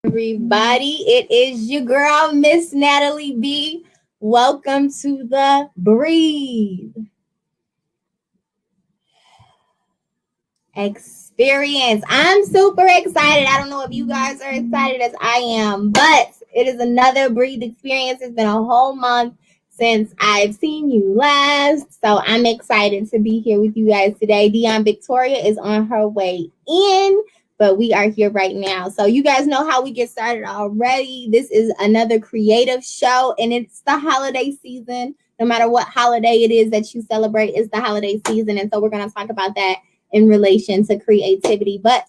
everybody. It is your girl, Miss Natalie B. Welcome to the Breathe Experience. I'm super excited. I don't know if you guys are excited as I am, but it is another Breathe Experience. It's been a whole month since I've seen you last, so I'm excited to be here with you guys today. Dion Victoria is on her way in, but we are here right now. So you guys know how we get started already. This is another creative show, and it's the holiday season. No matter what holiday it is that you celebrate, it's the holiday season. And so we're going to talk about that in relation to creativity. But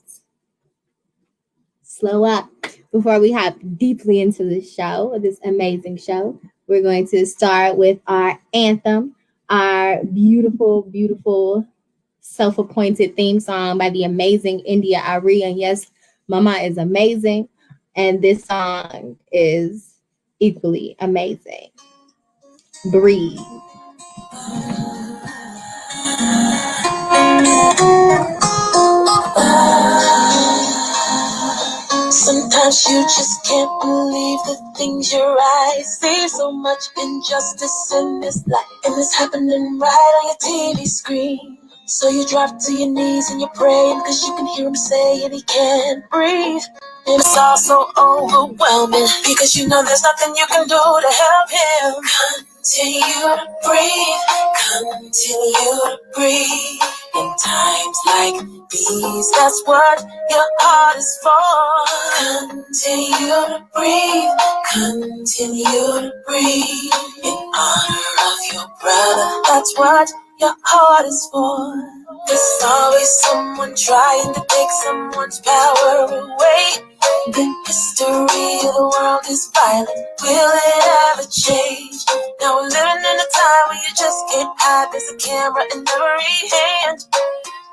slow up before we hop deeply into the show, this amazing show. We're going to start with our anthem, our beautiful, beautiful self-appointed theme song by the amazing India Ari. And yes, Mama is amazing. And this song is equally amazing. Breathe. Sometimes you just can't believe the things your eyes see. So much injustice in this life, and it's happening right on your TV screen. So you drop to your knees and you're praying, cause you can hear him saying he can't breathe. And it's all so overwhelming, because you know there's nothing you can do to help him. Continue to breathe, continue to breathe. In times like these, that's what your heart is for. Continue to breathe, continue to breathe. In honor of your brother, that's what your heart is for. There's always someone trying to take someone's power away. The history of the world is violent. Will it ever change? Now we're living in a time when you just can't hide. There's a camera in every hand.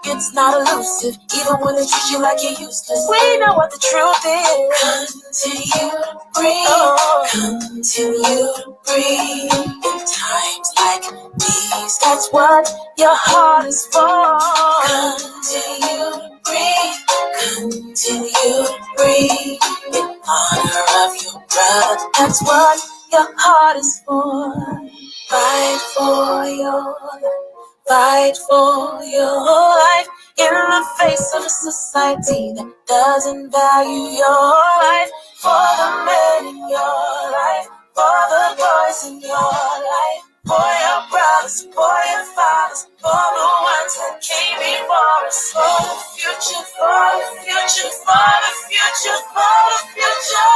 It's not elusive, even when they treat you like you're useless. We know what the truth is. Continue to breathe. Oh. Continue to breathe. In times like these, that's what your heart is for. Continue to breathe. Continue to breathe. In honor of your brother, that's what your heart is for. Fight for your life. Fight for your life in the face of a society that doesn't value your life. For the men in your life, for the boys in your life, for your brothers, for your fathers, for the ones that came before us. For the future, for the future, for the future, for the future.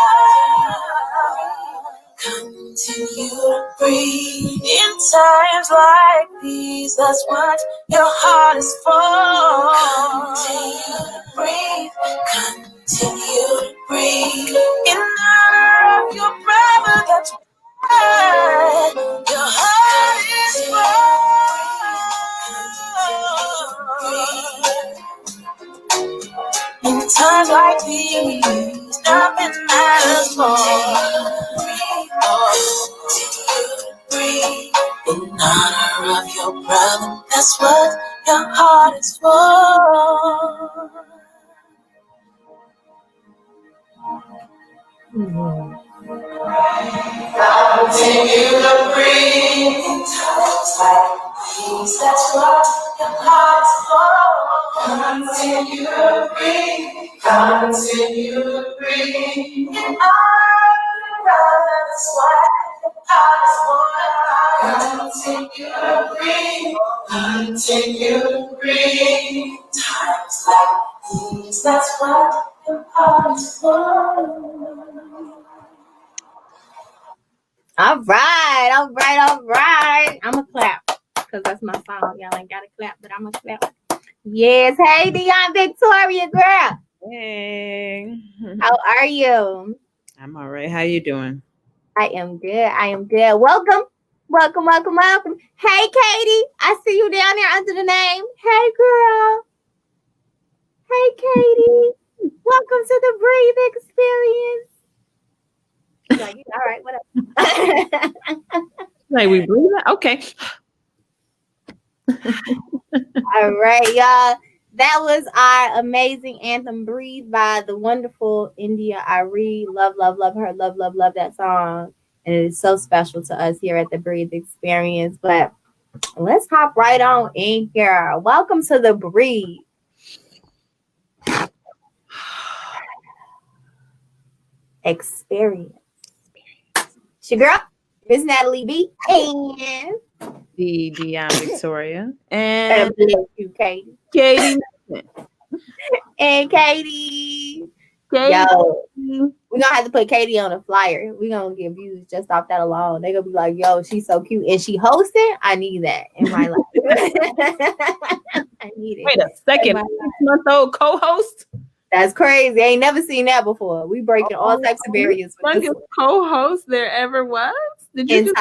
Continue to breathe. In times like these, that's what your heart is for. Continue to breathe. Continue to breathe. In honor of your brother, that's what your heart is for. In times like these, nothing matters more. Breathe in honor of your brother. That's what your heart is for. Continue to breathe in times like these. That's what your heart is for. Continue to breathe. Continue to breathe in honor of your brother. That's what. Continue to breathe, continue to breathe. Times like these, that's what your heart is for. All right. I'm going to clap because that's my song. Y'all ain't got to clap, but I'm going to clap. Yes. Hey, Dion Victoria, girl. Hey. How are you? I'm all right. How you doing? I am good. Welcome. Hey, Katie. I see you down there under the name. Hey, girl. Hey, Katie. Welcome to the Breathe Experience. Like, all right, whatever. Like we breathe? Okay. All right, y'all. That was our amazing anthem, Breathe, by the wonderful India Ari. Love, love, love her. Love, love, love that song. And it is so special to us here at the Breathe Experience. But let's hop right on in here. Welcome to the Breathe Experience. It's your girl, Miss Natalie B. And The Dion Victoria bless and you, Katie. Katie. And Katie. Katie. Yo, we're gonna have to put Katie on a flyer. We're gonna get views just off that alone. They're gonna be like, yo, she's so cute. And she hosted. I need that in my life. I need it. Wait a second. 6-month-old co-host? That's crazy. I ain't never seen that before. We breaking all types of barriers with this Youngest co-host there ever was? Did you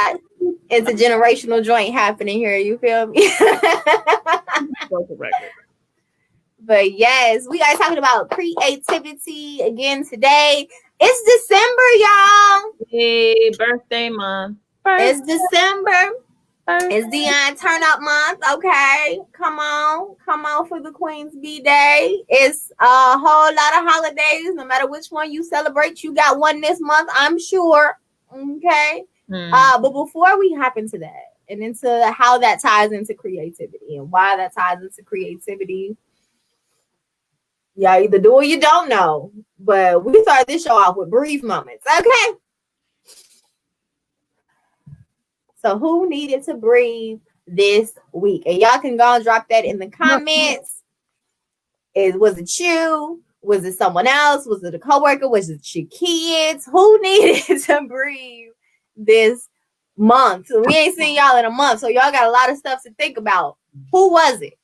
it's a generational joint happening here. You feel me? But yes, we are talking about creativity again today. It's December, y'all. Hey, birthday month. It's December. It's Dion turn up month. Okay. Come on for the Queen's B-Day. It's a whole lot of holidays. No matter which one you celebrate, you got one this month, I'm sure. Okay. But before we hop into that and into how that ties into creativity and why that ties into creativity, yeah, either do or you don't know. But we start this show off with brief moments. Okay. So who needed to breathe this week? And y'all can go and drop that in the comments. Was it you? Was it someone else? Was it a coworker? Was it your kids? Who needed to breathe this month? So we ain't seen y'all in a month, so y'all got a lot of stuff to think about. Who was it?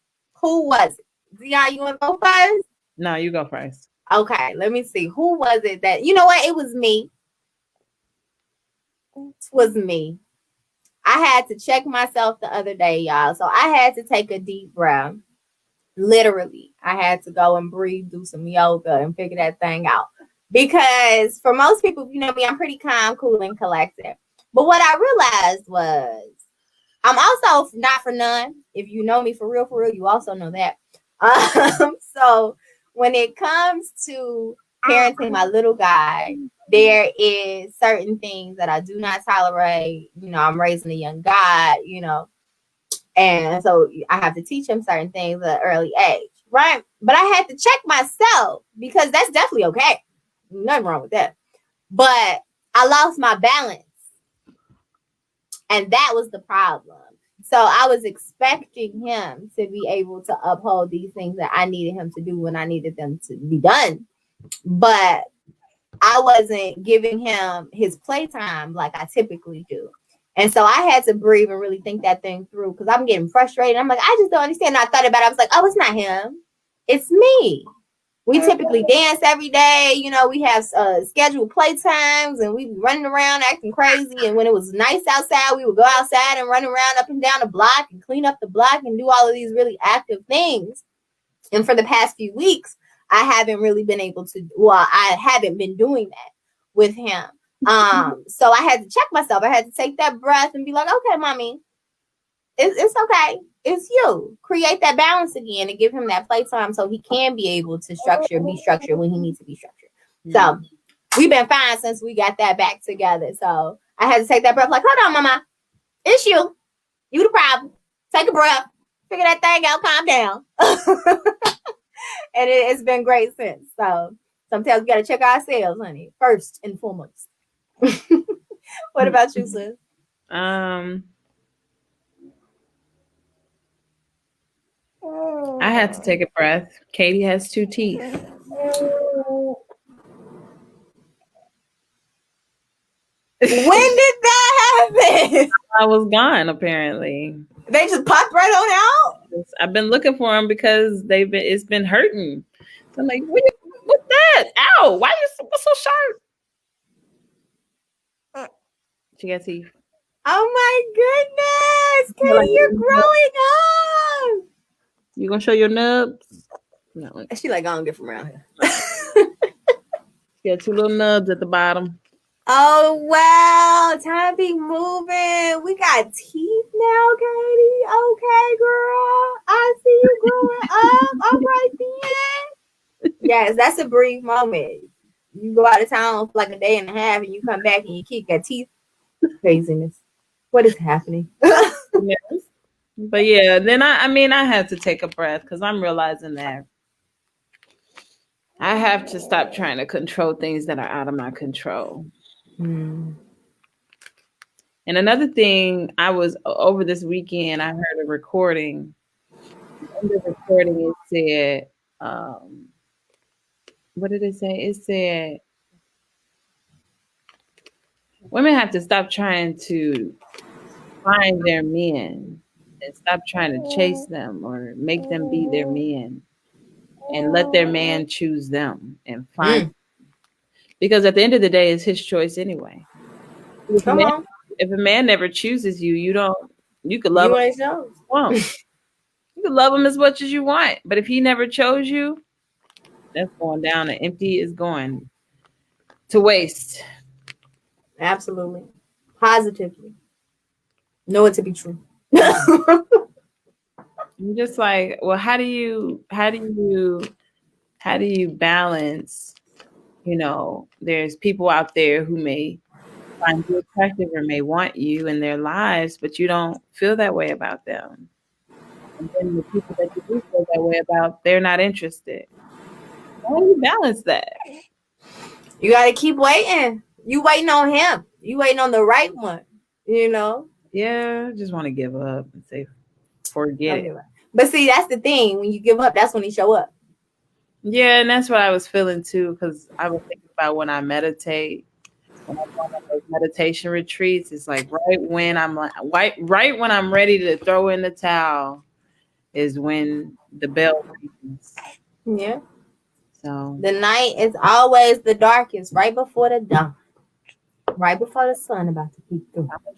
Dion, you want to go first? No, you go first. Okay, let me see. Who was it that, you know what? It was me. It was me. I had to check myself the other day, y'all. So I had to take a deep breath. Literally, I had to go and breathe, do some yoga, and figure that thing out. Because for most people, you know me, I'm pretty calm, cool, and collected. But what I realized was I'm also not for none. If you know me for real, you also know that. So when it comes to parenting my little guy, there is certain things that I do not tolerate. You know, I'm raising a young guy, you know, and so I have to teach him certain things at an early age, right? But I had to check myself because that's definitely okay. Nothing wrong with that. But I lost my balance. And that was the problem. So I was expecting him to be able to uphold these things that I needed him to do when I needed them to be done. But I wasn't giving him his playtime like I typically do. And so I had to breathe and really think that thing through because I'm getting frustrated. I'm like, I just don't understand. And I thought about it. I was like, oh, it's not him. It's me. We typically dance every day. You know, we have scheduled playtimes and we be running around acting crazy. And when it was nice outside, we would go outside and run around up and down the block and clean up the block and do all of these really active things. And for the past few weeks, I haven't really been able to, I haven't been doing that with him. So I had to check myself. I had to take that breath and be like, okay, mommy, it's okay. It's you. Create that balance again and give him that playtime so he can be able to be structured when he needs to be structured. So we've been fine since we got that back together. So I had to take that breath like, hold on, mama. It's you. You the problem. Take a breath. Figure that thing out. Calm down. And it's been great since. So sometimes we got to check ourselves, honey, first and foremost. What about you, sis? I had to take a breath. Katie has 2 teeth. When did that happen? I was gone, apparently. They just popped right on out? I've been looking for them because it's been hurting. So I'm like, what's that? Ow, why what's so sharp? She got teeth. Oh my goodness, Katie, you're growing up. You gonna show your nubs? No. She like, I don't get from around here. She got 2 little nubs at the bottom. Oh, wow. Time be moving. We got teeth now, Katie. Okay, girl. I see you growing up. All right then. Yes, that's a brief moment. You go out of town for like a day and a half, and you come back and you keep your teeth. Craziness. What is happening? Yes. But yeah, then I mean, I had to take a breath because I'm realizing that I have to stop trying to control things that are out of my control. Hmm. And another thing, I was over this weekend, I heard a recording. In the recording, it said, what did it say? It said, women have to stop trying to find their men and stop trying to chase them or make them be their men and let their man choose them and find. Mm. Because at the end of the day, it's his choice anyway. If a Come man, on. if a man never chooses you, you don't. You could love You him ain't as much shows. as you want. You could love him as much as you want, but if he never chose you, that's going down. And empty is going to waste. Absolutely. Positively. Know it to be true. I'm just like, well, how do you balance? You know, there's people out there who may find you attractive or may want you in their lives, but you don't feel that way about them. And then the people that you do feel that way about, they're not interested. How do you balance that? You got to keep waiting. You waiting on him. You waiting on the right one. You know? Yeah, I just want to give up and say, forget it. Okay. But see, that's the thing. When you give up, that's when he show up. Yeah, and that's what I was feeling too, because I was thinking about when I meditate, when I go on those meditation retreats, it's like right when I'm ready to throw in the towel is when the bell rings. Yeah. So The night is always the darkest, right before the dawn. Right before the sun about to peek through. I'm gonna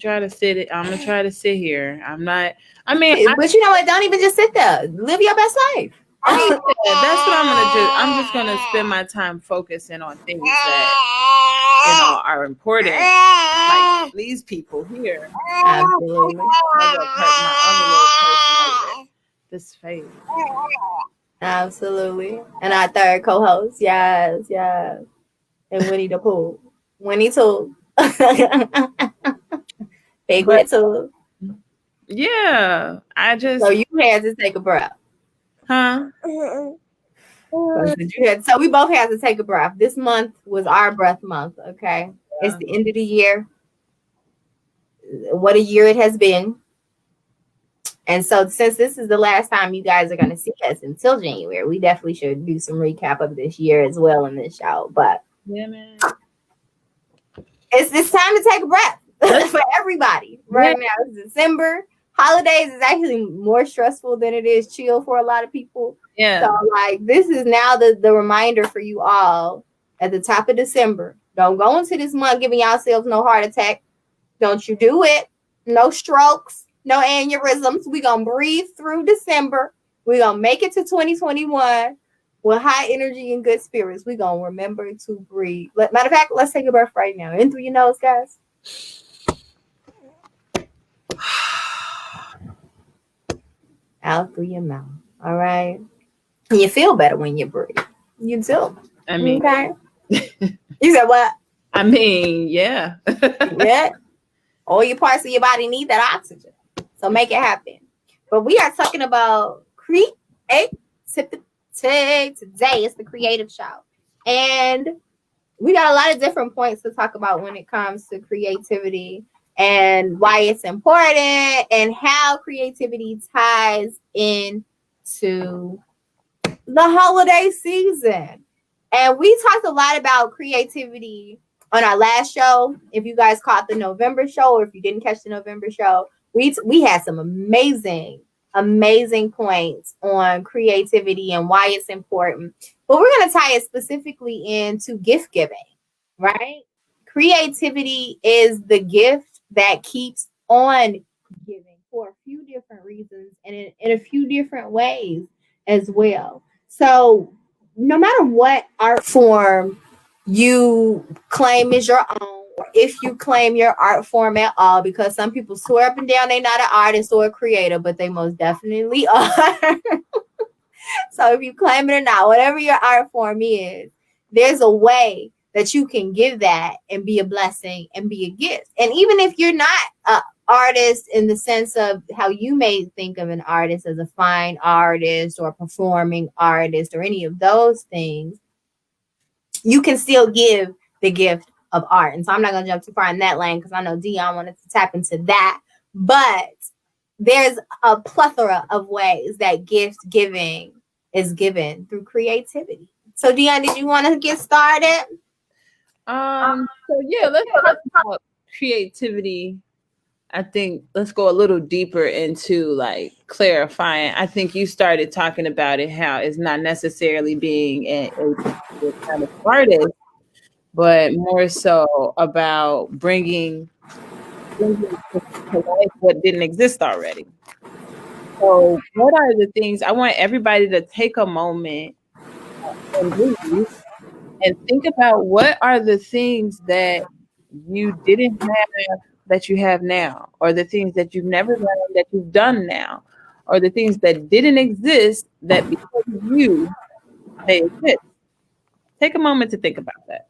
try to sit here. I'm not. I mean, But you know what? Don't even just sit there. Live your best life. that's what I'm gonna do. I'm just gonna spend my time focusing on things that are important, like these people here. Absolutely. My other little person over there. This face. Absolutely. And our third co-host, yes, yes. And Winnie the Pooh. Winnie too. But Figure too. yeah, I just So you had to take a breath. huh. So we both had to take a breath. This month was our breath month, okay? It's the end of the year. What a year it has been. And so since this is the last time you guys are going to see us until January, we definitely should do some recap of this year as well in this show. But Yeah, man. it's time to take a breath for everybody right now. It's December. Holidays is actually more stressful than it is chill for a lot of people. Yeah. So like this is now the reminder for you all at the top of December. Don't go into this month giving yourselves no heart attack. Don't you do it. No strokes, no aneurysms. We're going to breathe through December. We're going to make it to 2021 with high energy and good spirits. We're going to remember to breathe. Matter of fact, let's take a breath right now. In through your nose, guys. Out through your mouth. All right. And you feel better when you breathe. You do. I mean, okay. You said what? I mean, yeah. Yeah. All your parts of your body need that oxygen. So make it happen. But we are talking about creativity today. It's the creative show. And we got a lot of different points to talk about when it comes to creativity and why it's important and how creativity ties into the holiday season. And we talked a lot about creativity on our last show. If you guys caught the November show, or if you didn't catch the November show, we had some amazing points on creativity and why it's important. But we're going to tie it specifically into gift giving, right? Creativity is the gift that keeps on giving for a few different reasons and in a few different ways as well. So no matter what art form you claim is your own, or if you claim your art form at all, because some people swear up and down they're not an artist or a creator, but they most definitely are. So if you claim it or not, whatever your art form is, there's a way that you can give that and be a blessing and be a gift. And even if you're not a artist in the sense of how you may think of an artist as a fine artist or a performing artist or any of those things, you can still give the gift of art. And so I'm not going to jump too far in that lane because I know Dion wanted to tap into that. But there's a plethora of ways that gift giving is given through creativity. So Dion, did you want to get started? So yeah, let's talk about creativity. I think let's go a little deeper into like clarifying. I think you started talking about it, how it's not necessarily being a particular kind of artist, but more so about bringing to life what didn't exist already. So, what are the things I want everybody to take a moment and breathe and think about what are the things that you didn't have that you have now, or the things that you've never done that you've done now, or the things that didn't exist that because of you they exist. Take a moment to think about that.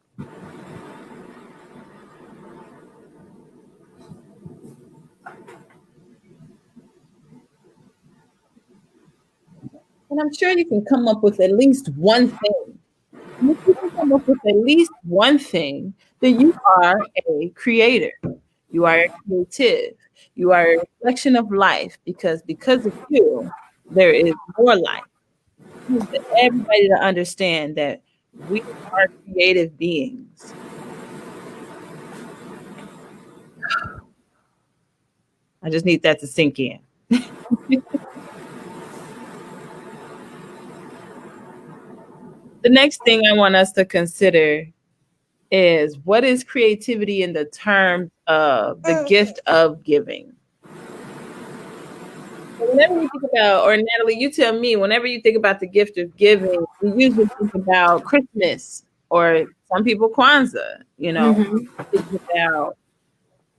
And I'm sure you can come up with at least one thing. And if you can come up with at least one thing, then you are a creator. You are a creative. You are a reflection of life because of you, there is more life. I need everybody to understand that we are creative beings. I just need that to sink in. The next thing I want us to consider is what is creativity in the terms of the gift of giving. Whenever you think about, or Natalie, you tell me, whenever you think about the gift of giving, we usually think about Christmas or some people Kwanzaa, Mm-hmm. think about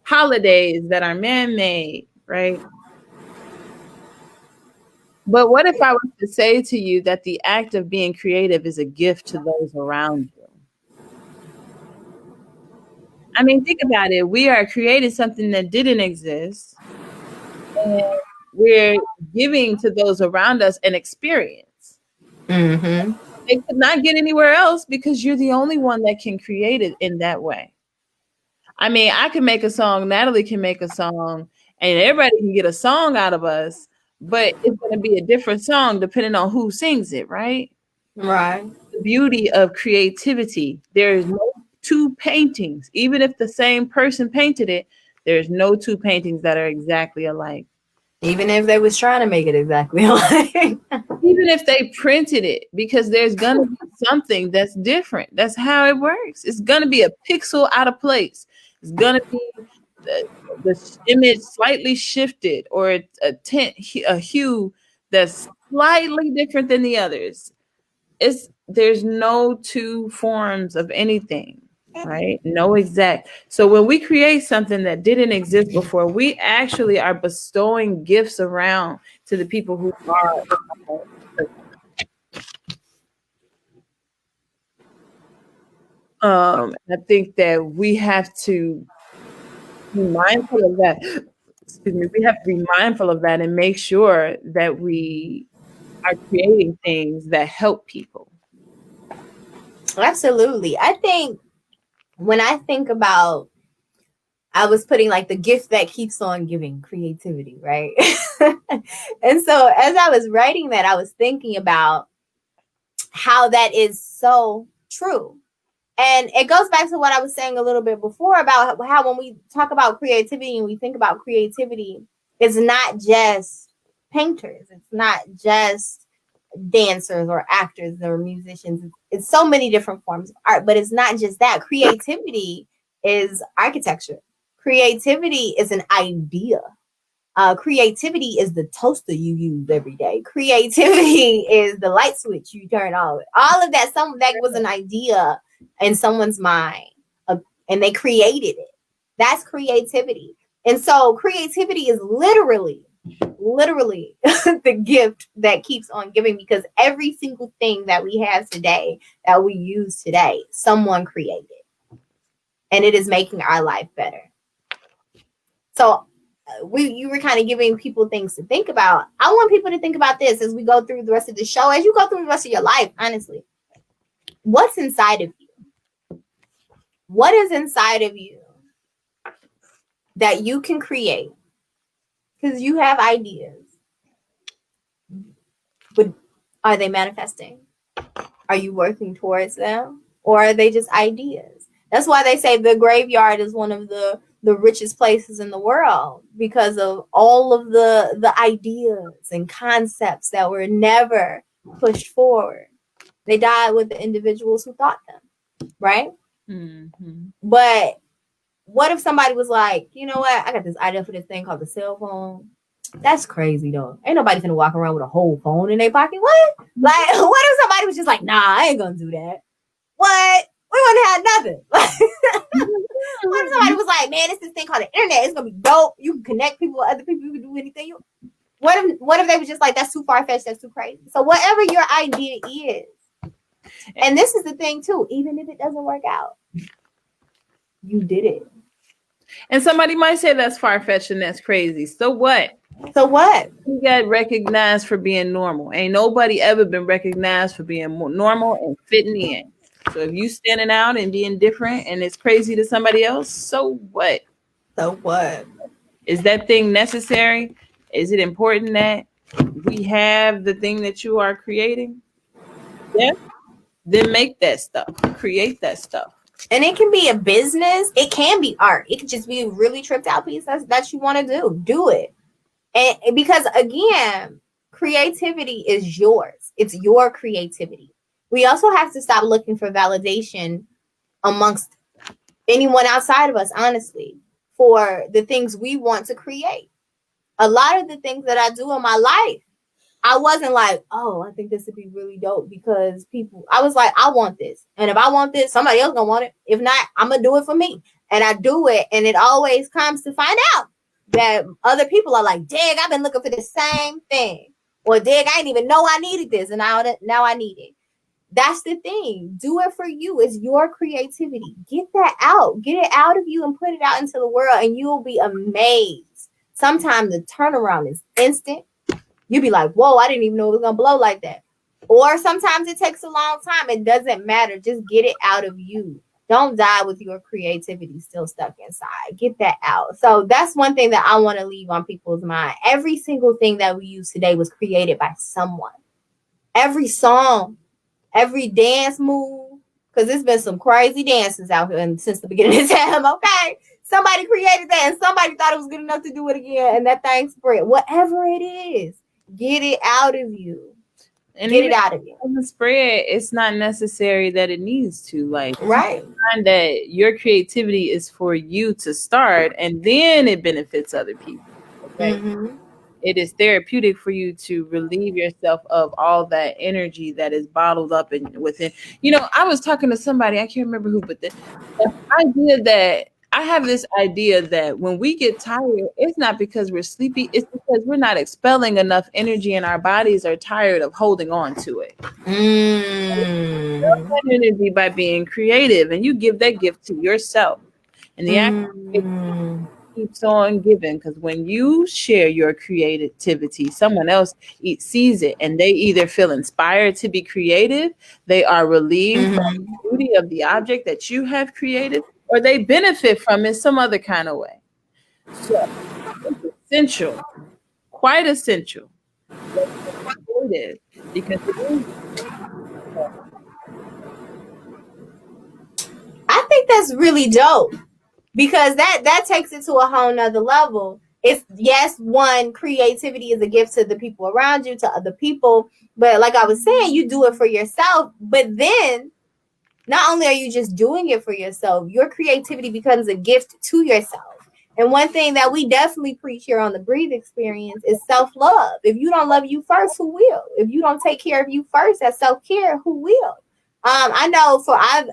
holidays that are man-made, right? But what if I was to say to you that the act of being creative is a gift to those around you? I mean, think about it. We are creating something that didn't exist, and we're giving to those around us an experience. Mm-hmm. It could not get anywhere else because you're the only one that can create it in that way. I mean, I can make a song, Natalie can make a song, and everybody can get a song out of us, but it's going to be a different song depending on who sings it, right? Right. The beauty of creativity. There is no two paintings, even if the same person painted it, there's no two paintings that are exactly alike. Even if they was trying to make it exactly like. Even if they printed it, because there's gonna be something that's different. That's how it works. It's gonna be a pixel out of place. It's gonna be the image slightly shifted, or a tint, a hue that's slightly different than the others. There's no two forms of anything, right? No exact. So when we create something that didn't exist before, we actually are bestowing gifts around to the people who are. I think that we have to be mindful of that. Excuse me. We have to be mindful of that and make sure that we are creating things that help people. Absolutely. I think when I think about, I was putting like the gift that keeps on giving, creativity, right? And so as I was writing that, I was thinking about how that is so true. And it goes back to what I was saying a little bit before about how when we talk about creativity and we think about creativity, it's not just painters, it's not just dancers or actors or musicians. It's so many different forms of art, but it's not just that. Creativity is architecture. Creativity is an idea. Creativity is the toaster you use every day. Creativity is the light switch you turn on. All of that, some that was an idea in someone's mind, and they created it. That's creativity. And so creativity is literally literally the gift that keeps on giving, because every single thing that we have today, that we use today, someone created, and it is making our life better. So you were kind of giving people things to think about. I want people to think about this as we go through the rest of the show, as you go through the rest of your life, honestly. What's inside of you? What is inside of you that you can create? Because you have ideas. But are they manifesting? Are you working towards them? Or are they just ideas? That's why they say the graveyard is one of the richest places in the world, because of all of the ideas and concepts that were never pushed forward. They died with the individuals who thought them, right? Mm-hmm. But what if somebody was like, you know what? I got this idea for this thing called the cell phone. That's crazy though. Ain't nobody gonna walk around with a whole phone in their pocket. What? Like, what if somebody was just like, nah, I ain't gonna do that? What? We wouldn't have nothing. What if somebody was like, man, it's this thing called the internet. It's gonna be dope. You can connect people with other people. You can do anything you. What if they was just like, that's too far fetched, that's too crazy? So whatever your idea is, and this is the thing too, even if it doesn't work out, you did it. And somebody might say that's far-fetched and that's crazy. So what? So what? You got recognized for being normal. Ain't nobody ever been recognized for being normal and fitting in. So if you standing out and being different and it's crazy to somebody else, so what? So what? Is that thing necessary? Is it important that we have the thing that you are creating? Yeah. Then make that stuff. Create that stuff. And it can be a business. It can be art. It could just be a really tripped out piece that you want to do. Do it. And because again, creativity is yours. It's your creativity. We also have to stop looking for validation amongst anyone outside of us, honestly, for the things we want to create. A lot of the things that I do in my life, I wasn't like, oh, I think this would be really dope because people, I was like, I want this. And if I want this, somebody else gonna want it. If not, I'm gonna do it for me. And I do it. And it always comes to find out that other people are like, dig, I've been looking for the same thing. Or dig, I didn't even know I needed this. And now I need it. That's the thing. Do it for you. It's your creativity. Get that out. Get it out of you and put it out into the world. And you'll be amazed. Sometimes the turnaround is instant. You'll be like, whoa, I didn't even know it was going to blow like that. Or sometimes it takes a long time. It doesn't matter. Just get it out of you. Don't die with your creativity still stuck inside. Get that out. So that's one thing that I want to leave on people's mind. Every single thing that we use today was created by someone. Every song, every dance move, because there's been some crazy dances out here since the beginning of time, okay? Somebody created that and somebody thought it was good enough to do it again, and that thing spread. Whatever it is, get it out of you. And get it out of you. On the spread, it's not necessary that it needs to. Like, right. Find that your creativity is for you to start, and then it benefits other people. Okay. Mm-hmm. It is therapeutic for you to relieve yourself of all that energy that is bottled up within. You know, I was talking to somebody, I can't remember who, but the idea that I have this idea that when we get tired, it's not because we're sleepy, it's because we're not expelling enough energy and our bodies are tired of holding on to it. That energy by being creative, and you give that gift to yourself. And the act keeps on giving, because when you share your creativity, someone else sees it and they either feel inspired to be creative, they are relieved from the beauty of the object that you have created, or they benefit from it some other kind of way. So it's essential, quite essential, because I think that's really dope, because that takes it to a whole nother level. It's, yes, one, creativity is a gift to the people around you, to other people, but like I was saying, you do it for yourself. But then not only are you just doing it for yourself, your creativity becomes a gift to yourself. And one thing that we definitely preach here on the Breathe Experience is self-love. If you don't love you first, who will? If you don't take care of you first as self-care, who will? I know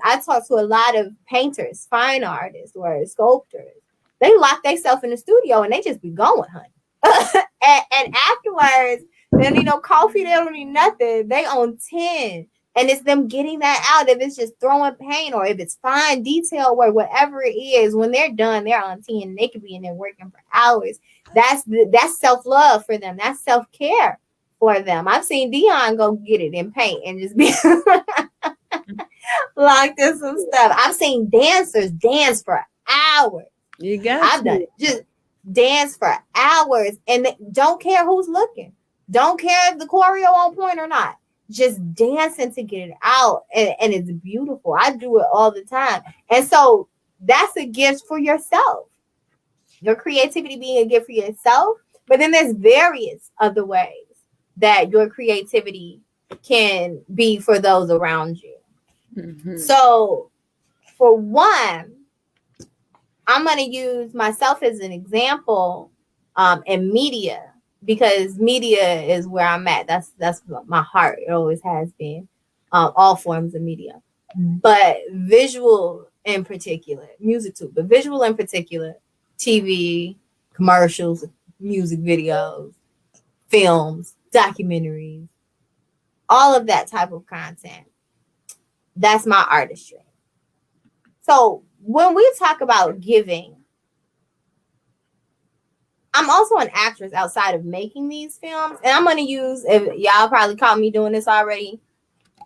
I talk to a lot of painters, fine artists, or sculptors. They lock themselves in the studio and they just be going, honey. and afterwards, they don't need no coffee, they don't need nothing. They own 10. And it's them getting that out. If it's just throwing paint or if it's fine detail work, whatever it is, when they're done, they're on 10. They could be in there working for hours. That's self-love for them. That's self-care for them. I've seen Dion go get it in paint and just be locked in some stuff. I've seen dancers dance for hours. You got I've done it. Just dance for hours and don't care who's looking. Don't care if the choreo on point or not. Just dancing to get it out. And it's beautiful. I do it all the time. And so that's a gift for yourself. Your creativity being a gift for yourself. But then there's various other ways that your creativity can be for those around you. Mm-hmm. So for one, I'm going to use myself as an example in media, because media is where I'm at. That's my heart. It always has been, all forms of media. But visual in particular, music too, but visual in particular, TV, commercials, music videos, films, documentaries, all of that type of content. That's my artistry. So when we talk about giving, I'm also an actress outside of making these films. And I'm going to use, if y'all probably caught me doing this already,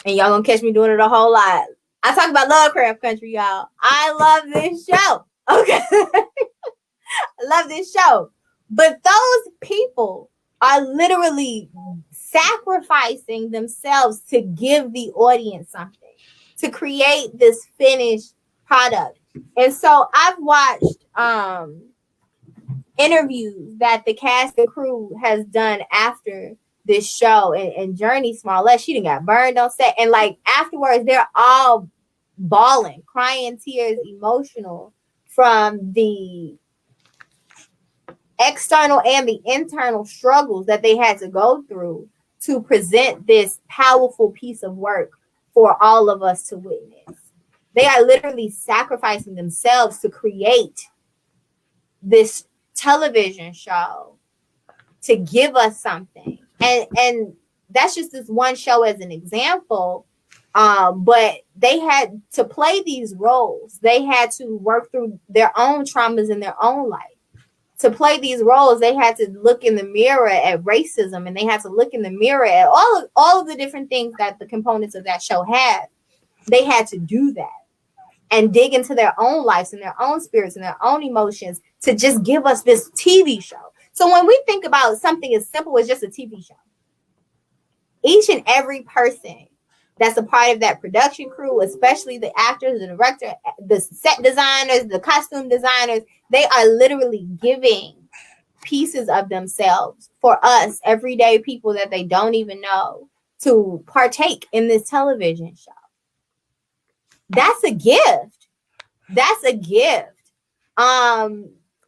and y'all going to catch me doing it a whole lot. I talk about Lovecraft Country, y'all. I love this show. Okay. I love this show. But those people are literally sacrificing themselves to give the audience something, to create this finished product. And so I've watched interviews that the cast and crew has done after this show, and Journey Smollett, she done got burned on set, and like afterwards they're all bawling, crying tears, emotional from the external and the internal struggles that they had to go through to present this powerful piece of work for all of us to witness. They are literally sacrificing themselves to create this television show to give us something. And that's just this one show as an example. But they had to play these roles. They had to work through their own traumas in their own life. To play these roles, they had to look in the mirror at racism, and they had to look in the mirror at all of the different things that the components of that show had. They had to do that and dig into their own lives and their own spirits and their own emotions to just give us this TV show. So when we think about something as simple as just a TV show, each and every person that's a part of that production crew, especially the actors, the director, the set designers, the costume designers, they are literally giving pieces of themselves for us, everyday people that they don't even know, to partake in this television show. That's a gift. That's a gift.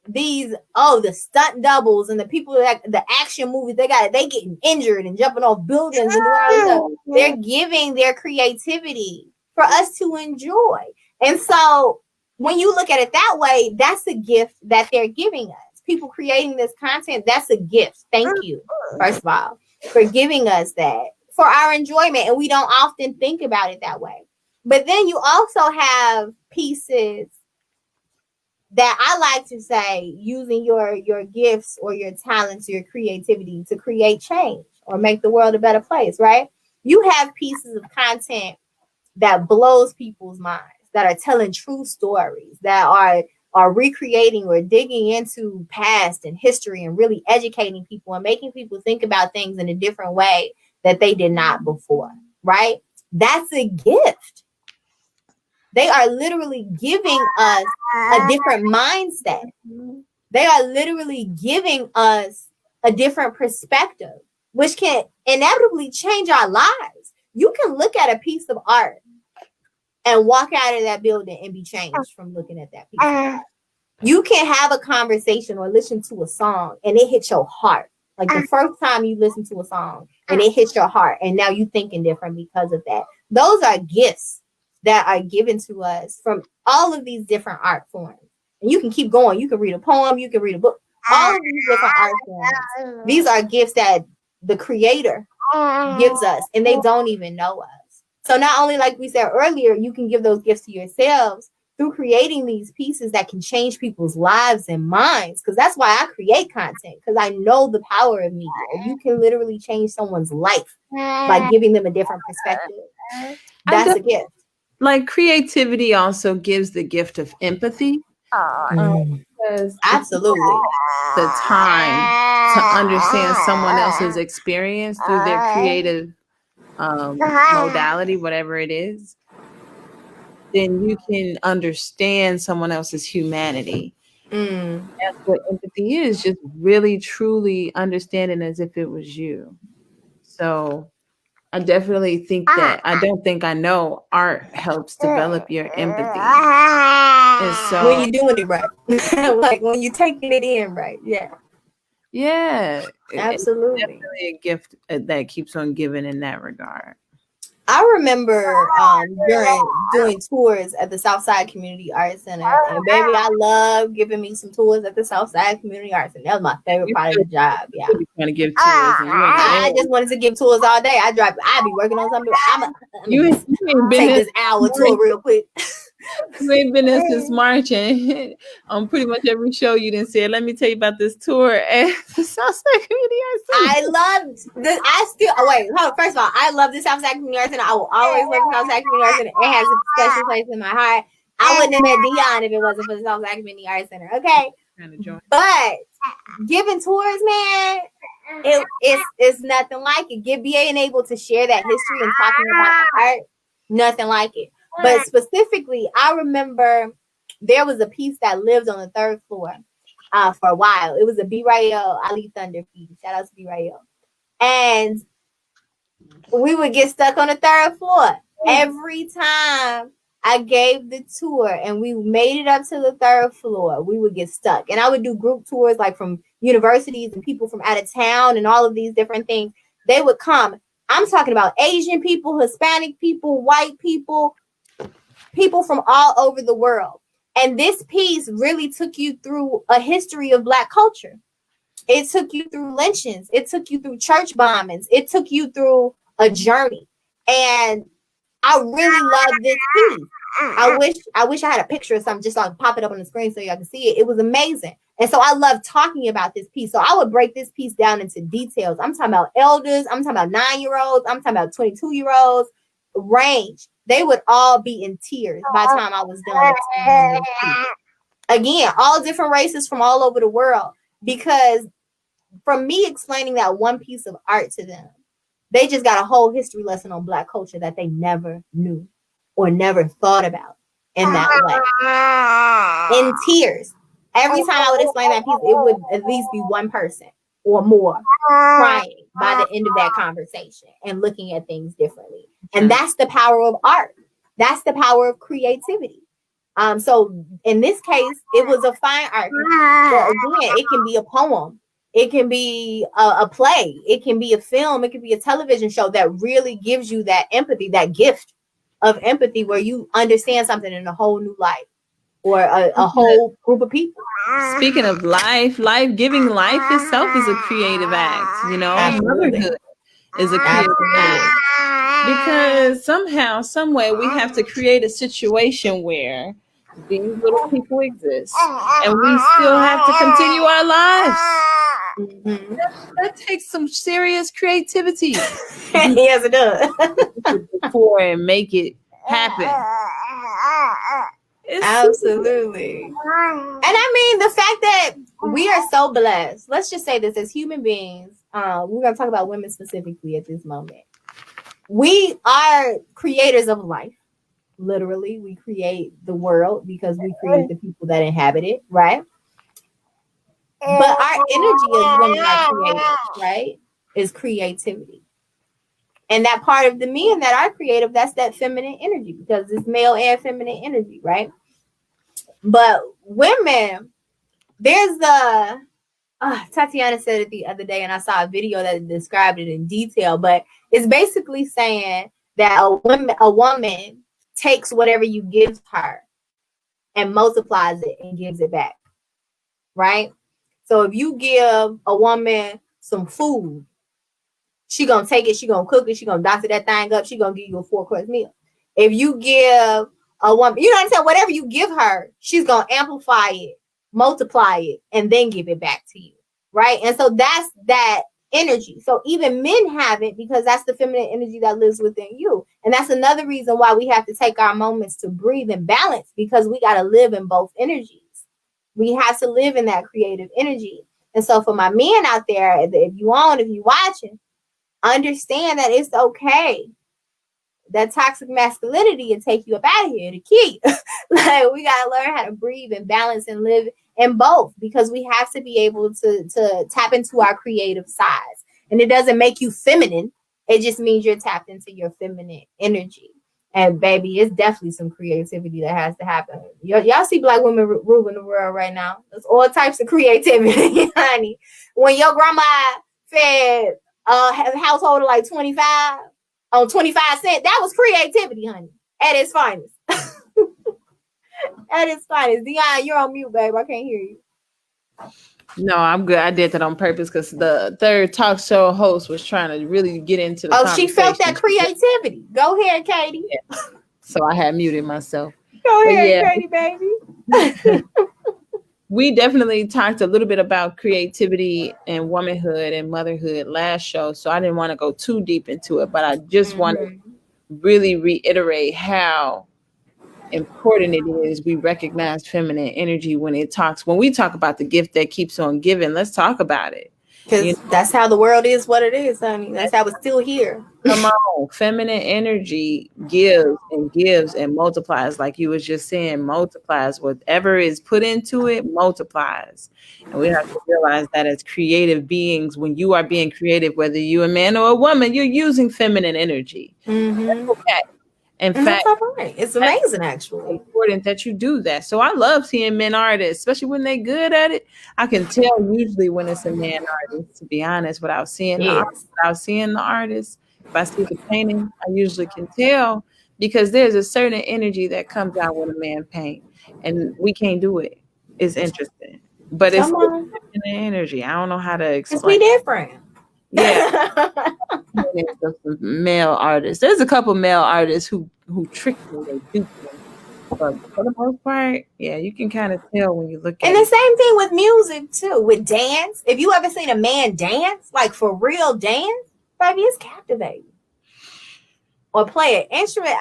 The stunt doubles and the people that the action movies, they getting injured and jumping off buildings and doing all this stuff. They're giving their creativity for us to enjoy. And so when you look at it that way, that's a gift that they're giving us. People creating this content, that's a gift. Thank you, first of all, for giving us that for our enjoyment. And we don't often think about it that way. But then you also have pieces that I like to say, using your gifts or your talents, your creativity to create change or make the world a better place, right? You have pieces of content that blows people's minds, that are telling true stories, that are recreating or digging into past and history and really educating people and making people think about things in a different way that they did not before, right? That's a gift. They are literally giving us a different mindset. They are literally giving us a different perspective, which can inevitably change our lives. You can look at a piece of art and walk out of that building and be changed from looking at that piece of art. You can have a conversation or listen to a song and it hits your heart. Like the first time you listen to a song and it hits your heart, and now you're thinking different because of that. Those are gifts that are given to us from all of these different art forms. And you can keep going. You can read a poem, you can read a book, all of these different art forms, these are gifts that the creator gives us, and they don't even know us. So not only, like we said earlier, you can give those gifts to yourselves through creating these pieces that can change people's lives and minds. Because that's why I create content, because I know the power of media. You can literally change someone's life by giving them a different perspective. That's a gift. Like creativity also gives the gift of empathy. Because Absolutely. the time to understand someone else's experience through their creative modality, whatever it is, then you can understand someone else's humanity. That's what empathy is, just really truly understanding as if it was you. So I definitely think that I don't think I know art helps develop your empathy. And so when you're doing it right, like when you're taking it in right, yeah, absolutely. it's definitely a gift that keeps on giving in that regard. I remember during doing tours at the Southside Community Arts Center, and baby, I love giving me some tours at the Southside Community Arts Center. That was my favorite part of the job. Yeah, you trying to give tours, and I just wanted to give tours all day. I'd be working on something. You ain't been take this hour tour real quick. You ain't been there since March, and on pretty much every show you didn't say, let me tell you about this tour at the Southside Community Arts Center. I loved this. First of all, I love the Southside Community Arts Center. I will always love the Southside Community Arts Center. It has a special place in my heart. I wouldn't have met Dion if it wasn't for the Southside Community Arts Center. Okay, but giving tours, man, it's nothing like it. Being able to share that history and talking about the art, nothing like it. But specifically, I remember there was a piece that lived on the third floor for a while. It was a B. Rael Ali Thunder piece. Shout out to B. Rael. And we would get stuck on the third floor every time I gave the tour and we made it up to the third floor. We would get stuck. And I would do group tours like from universities and people from out of town and all of these different things. They would come. I'm talking about Asian people, Hispanic people, white people, people from all over the world. And this piece really took you through a history of Black culture. It took you through lynchings. It took you through church bombings. It took you through a journey. And I really love this piece. I wish I had a picture of something just so I could pop it up on the screen so y'all can see it. It was amazing. And so I love talking about this piece. So I would break this piece down into details. I'm talking about elders. I'm talking about 9-year-olds. I'm talking about 22-year-olds. Range. They would all be in tears by the time I was done explaining this piece. Again, all different races from all over the world. Because from me explaining that one piece of art to them, they just got a whole history lesson on Black culture that they never knew or never thought about in that way. In tears. Every time I would explain that piece, it would at least be one person or more crying by the end of that conversation and looking at things differently. And that's the power of art. That's the power of creativity. So in this case, it was a fine art piece. But again, it can be a poem. It can be a play. It can be a film. It can be a television show that really gives you that empathy, that gift of empathy where you understand something in a whole new light or a whole group of people. Speaking of life, giving life itself is a creative act. You know, motherhood is a creative act. Because somehow, some way, we have to create a situation where these little people exist and we still have to continue our lives. Mm-hmm. That takes some serious creativity. Yes, it does. Before and make it happen. Absolutely. And I mean, the fact that we are so blessed, let's just say this, as human beings, we're going to talk about women specifically at this moment. We are creators of life. Literally, we create the world because we create the people that inhabit it, right? But our energy as women are creative, right? Is creativity. And that part of the men that are creative, that's that feminine energy because it's male and feminine energy, right? But women, there's Tatiana said it the other day, and I saw a video that described it in detail, but it's basically saying that a woman takes whatever you give her and multiplies it and gives it back, right? So if you give a woman some food, she gonna take it, she gonna cook it, she gonna doctor that thing up, she gonna give you a 4-course meal. If you give a woman, you know what I'm saying, whatever you give her, she's gonna amplify it, multiply it, and then give it back to you, right? And so that's that energy. So even men have it because that's the feminine energy that lives within you. And that's another reason why we have to take our moments to breathe and balance, because we got to live in both energies. We have to live in that creative energy. And so for my men out there, if you watching, understand that it's okay. That toxic masculinity will take you up out of here to keep. Like, we gotta learn how to breathe and balance and live in both, because we have to be able to tap into our creative sides. And it doesn't make you feminine. It just means you're tapped into your feminine energy. And baby, it's definitely some creativity that has to happen. Y'all see black women ruling the world right now. There's all types of creativity, honey. When your grandma fed a household of like 25 on 25 cents, that was creativity, honey, at its finest. At its finest. Dion, you're on mute, babe. I can't hear you. No, I'm good. I did that on purpose because the third talk show host was trying to really get into the Oh, she felt that conversation. creativity. Go ahead, Katie. Yeah. So I had muted myself. Go But ahead, yeah, Katie, baby. we definitely talked a little bit about creativity and womanhood and motherhood last show. So I didn't want to go too deep into it, but I just want to really reiterate how important it is we recognize feminine energy when we talk about the gift that keeps on giving. Let's talk about it. Because that's how the world is what it is, honey. That's how it's still here. Come on, feminine energy gives and multiplies, like you was just saying, multiplies. Whatever is put into it multiplies. And we have to realize that as creative beings, when you are being creative, whether you're a man or a woman, you're using feminine energy. Mm-hmm. Okay. In fact, right. It's amazing, actually. Important that you do that. So I love seeing men artists, especially when they're good at it. I can tell usually when it's a man artist, to be honest, without seeing the artist. If I see the painting, I usually can tell, because there's a certain energy that comes out when a man paint, and we can't do it. It's interesting, but it's an energy. I don't know how to explain. It's different. Yeah. Male artists. There's a couple male artists who trick me, they dupe me. But for the most part, yeah, you can kind of tell when you look at it. And the same thing with music too, with dance. If you ever seen a man dance, like for real dance, baby, it's captivating. Or play an instrument.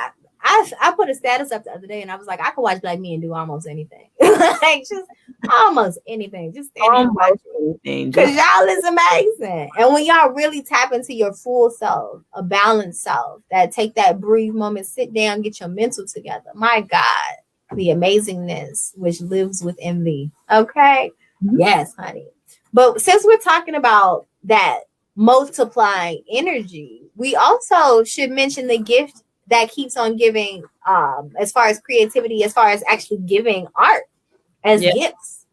I put a status up the other day and I was like, I could watch black men do almost anything. Like, just almost anything. Just almost anything. Because y'all is amazing. And when y'all really tap into your full self, a balanced self, that take that brief moment, sit down, get your mental together. My God, the amazingness which lives within thee. Okay? Mm-hmm. Yes, honey. But since we're talking about that multiplying energy, we also should mention the gift that keeps on giving, as far as creativity, as far as actually giving art as gifts.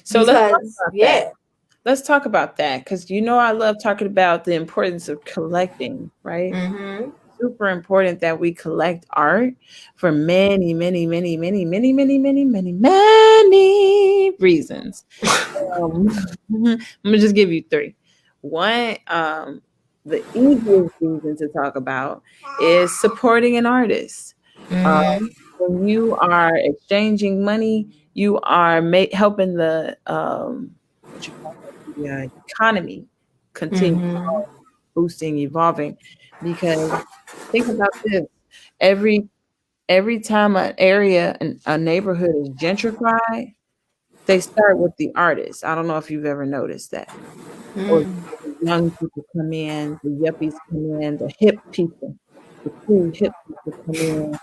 So let's talk about that, because I love talking about the importance of collecting, right? Mm-hmm. Super important that we collect art for many, many, many, many, many, many, many, many, many reasons. I'm gonna just give you 3. One, the easiest reason to talk about is supporting an artist. Mm-hmm. When you are exchanging money, you are helping the economy continue boosting, evolving. Because think about this: every time an area, a neighborhood is gentrified, they start with the artists. I don't know if you've ever noticed that. Or young people come in, the yuppies come in, the hip people, the cool hip people come in,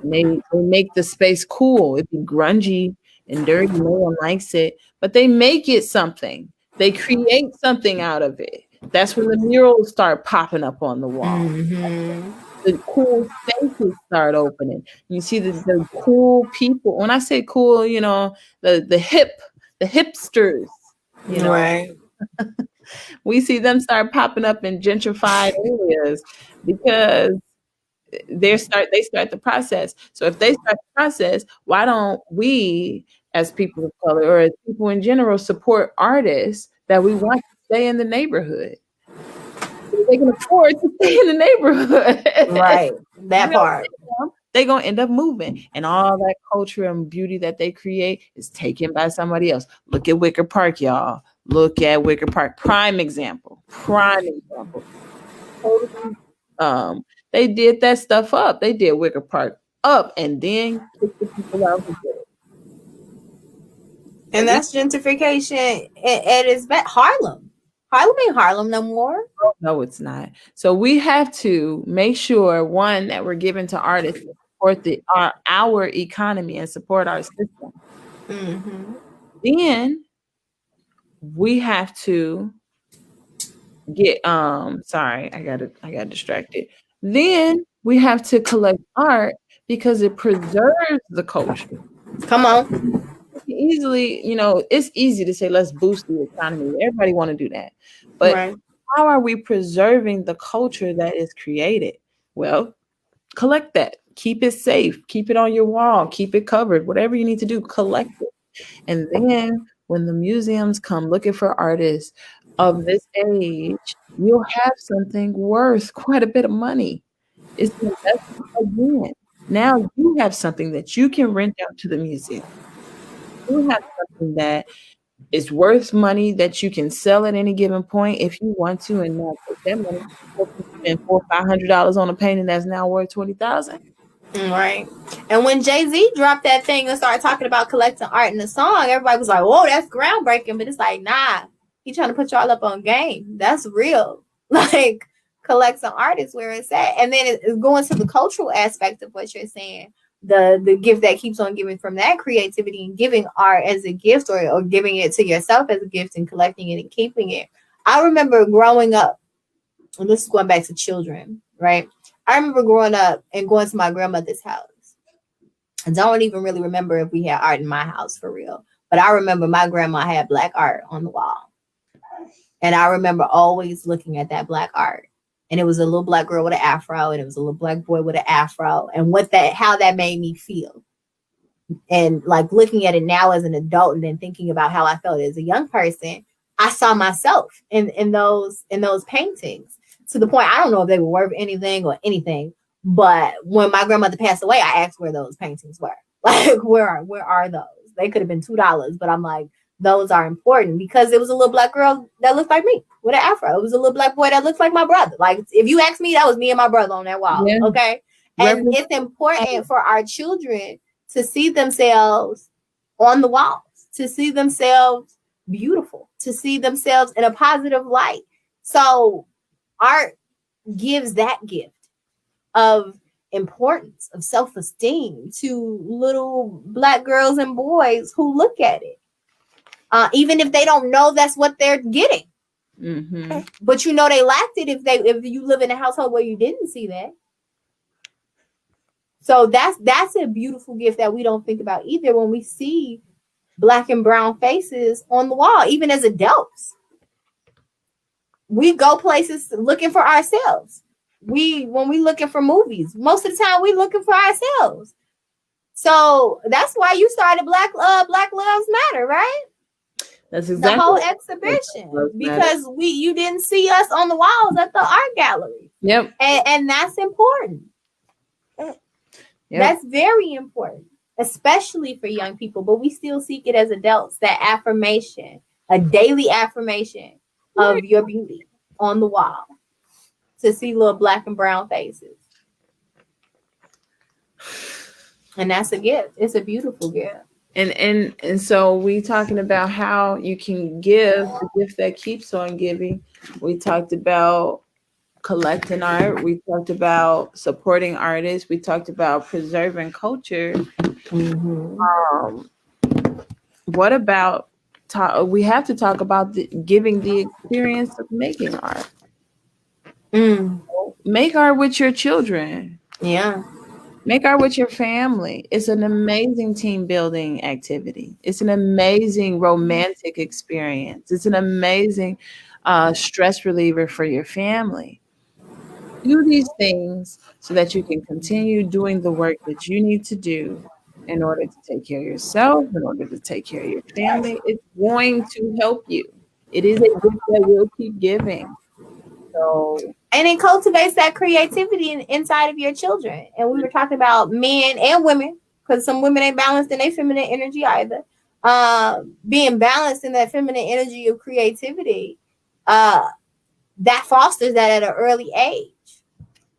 and they make the space cool. It'd be grungy and dirty. No one likes it, but they make it something. They create something out of it. That's when the murals start popping up on the wall. Mm-hmm. The cool spaces start opening. You see the cool people. When I say cool, the hipsters, right. We see them start popping up in gentrified areas because they start the process. So if they start the process, why don't we as people of color or as people in general support artists that we want to stay in the neighborhood. They can afford to stay in the neighborhood. Right. We That don't part. pay them, they gonna end up moving, and all that culture and beauty that they create is taken by somebody else. Look at Wicker Park, y'all. Look at Wicker Park. Prime example. Prime example. Totally, they did that stuff up. They did Wicker Park up and then kicked the people out who did it. And that's gentrification at its best. Harlem. Harlem ain't Harlem no more. No, it's not. So we have to make sure, one, that we're giving to artists to support our economy and support our system. Mm-hmm. Then we have to get sorry, I got distracted. Then we have to collect art because it preserves the culture. Come on. Easily, it's easy to say let's boost the economy. Everybody want to do that. But Right. how are we preserving the culture that is created? Well, collect that. Keep it safe. Keep it on your wall. Keep it covered. Whatever you need to do, collect it. And then when the museums come looking for artists of this age, you'll have something worth quite a bit of money. It's an investment again. Now you have something that you can rent out to the museum. You have something that is worth money that you can sell at any given point if you want to, and not take that money spend $400-$500 on a painting that's now worth 20,000. Right. And when Jay-Z dropped that thing and started talking about collecting art in the song, everybody was like, whoa, that's groundbreaking. But it's like, nah, he trying to put y'all up on game. That's real. Like, collecting art is where it's at. And then it's going to the cultural aspect of what you're saying. The gift that keeps on giving from that creativity and giving art as a gift or giving it to yourself as a gift and collecting it and keeping it. I remember growing up, and this is going back to children, right? I remember growing up and going to my grandmother's house. I don't even really remember if we had art in my house for real. But I remember my grandma had black art on the wall. And I remember always looking at that black art. And it was a little black girl with an afro, and it was a little black boy with an afro, and how that made me feel. And like looking at it now as an adult and then thinking about how I felt as a young person, I saw myself in those paintings. To the point, I don't know if they were worth anything or anything, but when my grandmother passed away, I asked where those paintings were. Like, where are those? They could have been $2, but I'm like, those are important because it was a little black girl that looked like me with an afro. It was a little black boy that looks like my brother. Like, if you ask me, that was me and my brother on that wall. Yeah. Okay. And it's important for our children to see themselves on the walls, to see themselves beautiful, to see themselves in a positive light. So art gives that gift of importance, of self-esteem to little black girls and boys who look at it. Even if they don't know that's what they're getting. Mm-hmm. But they lacked it if you live in a household where you didn't see that. So that's a beautiful gift that we don't think about either when we see black and brown faces on the wall, even as adults. We go places looking for ourselves. When we looking for movies, most of the time we looking for ourselves. So that's why you started Black Lives Matter, right? That's exactly the whole exhibition, because you didn't see us on the walls at the art gallery. Yep. And that's important. Yep. That's very important, especially for young people, but we still seek it as adults, that affirmation, a daily affirmation of your beauty on the wall, to see little black and brown faces. And that's a gift. It's a beautiful gift. And so we talking about how you can give the gift that keeps on giving. We talked about collecting art. We talked about supporting artists. We talked about preserving culture. Mm-hmm. What about we have to talk about giving the experience of making art. Make art with your children. Yeah. Make art with your family. It's an amazing team building activity. It's an amazing romantic experience. It's an amazing stress reliever for your family. Do these things so that you can continue doing the work that you need to do in order to take care of yourself, in order to take care of your family. It's going to help you. It is a gift that will keep giving. So, And it cultivates that creativity inside of your children. And we were talking about men and women, because some women ain't balanced in their feminine energy either. Being balanced in that feminine energy of creativity, that fosters that at an early age.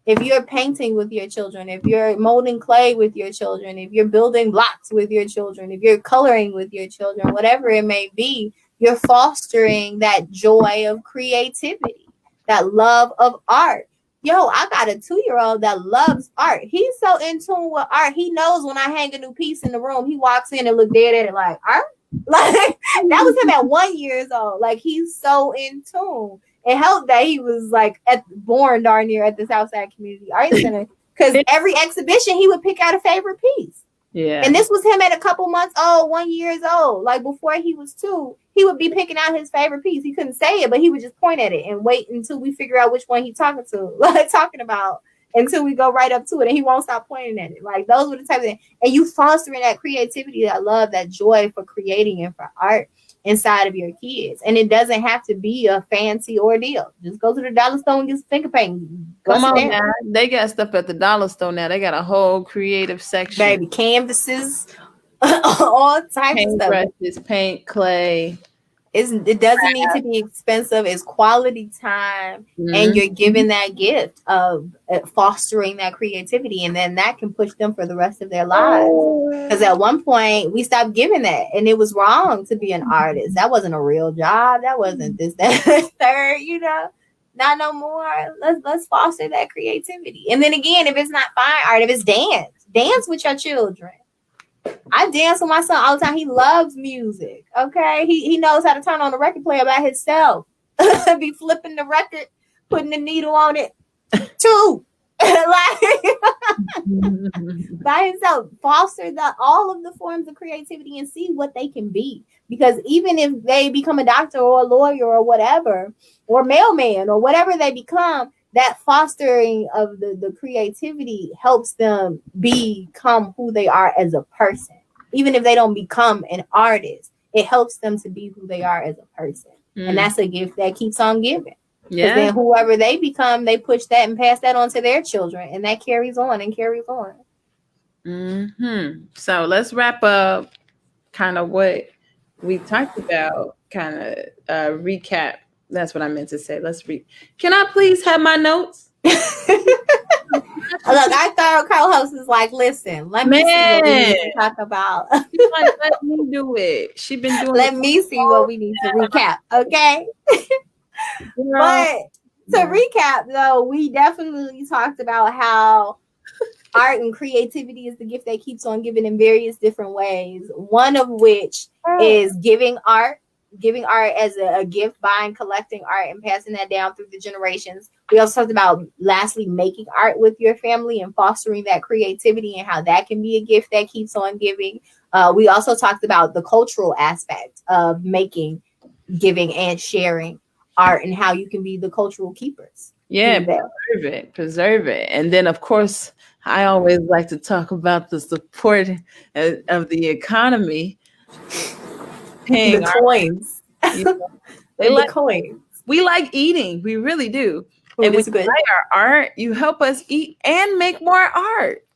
If you're painting with your children, if you're molding clay with your children, if you're building blocks with your children, if you're coloring with your children, whatever it may be, you're fostering that joy of creativity, that love of art. Yo, I got a 2-year-old that loves art. He's so in tune with art. He knows when I hang a new piece in the room, he walks in and look dead at it like, art? Like, that was him at 1 years old. Like, he's so in tune. It helped that he was like born darn near at the Southside Community Art Center, because every exhibition he would pick out a favorite piece. yeah. And this was him at a couple months old, 1 year old. Like before he was 2, he would be picking out his favorite piece. He couldn't say it, but he would just point at it and wait until we figure out which one he's talking about, until we go right up to it, and he won't stop pointing at it. Like those were the type of things. And you fostering that creativity, that love, that joy for creating and for art inside of your kids. And it doesn't have to be a fancy ordeal. Just go to the dollar store and get some finger painting. Come on now. They got stuff at the dollar store now. They got a whole creative section. Baby, canvases, all types paint of stuff. brushes, paint, clay. It doesn't need to be expensive. It's quality time, Mm-hmm. and you're giving that gift of fostering that creativity, and then that can push them for the rest of their lives. Because at one point we stopped giving that, and it was wrong to be an artist. That wasn't a real job. That wasn't this, that, third. You know, not no more. Let's foster that creativity. And then again, if it's not fine art, if it's dance with your children. I dance with my son all the time. He loves music. Okay. He knows how to turn on the record player by himself. Be flipping the record, putting the needle on it too. Like by himself. Foster all of the forms of creativity and see what they can be. Because even if they become a doctor or a lawyer or whatever, or mailman or whatever they become, that fostering of the creativity helps them become who they are as a person. Even if they don't become an artist, it helps them to be who they are as a person. And that's a gift that keeps on giving. Because then whoever they become, they push that and pass that on to their children. And that carries on and carries on. Mm-hmm. So let's wrap up kind of what we talked about, kind of recap. That's what I meant to say. Can I please have my notes? Look, our third co-host is like, listen, let me see what we need to talk about. Let me do it. She been doing Let me see what we need to recap, okay? But to recap, though, we definitely talked about how art and creativity is the gift that keeps on giving in various different ways. One of which is giving art as a gift, buying, collecting art, and passing that down through the generations. We also talked about, lastly, making art with your family and fostering that creativity and how that can be a gift that keeps on giving. We also talked about the cultural aspect of making, giving, and sharing art and how you can be the cultural keepers. Yeah, preserve it. And then, of course, I always like to talk about the support of the economy. Paying the coins. You know, they like coins. We like eating. We really do. Ooh, and when you buy our art, you help us eat and make more art.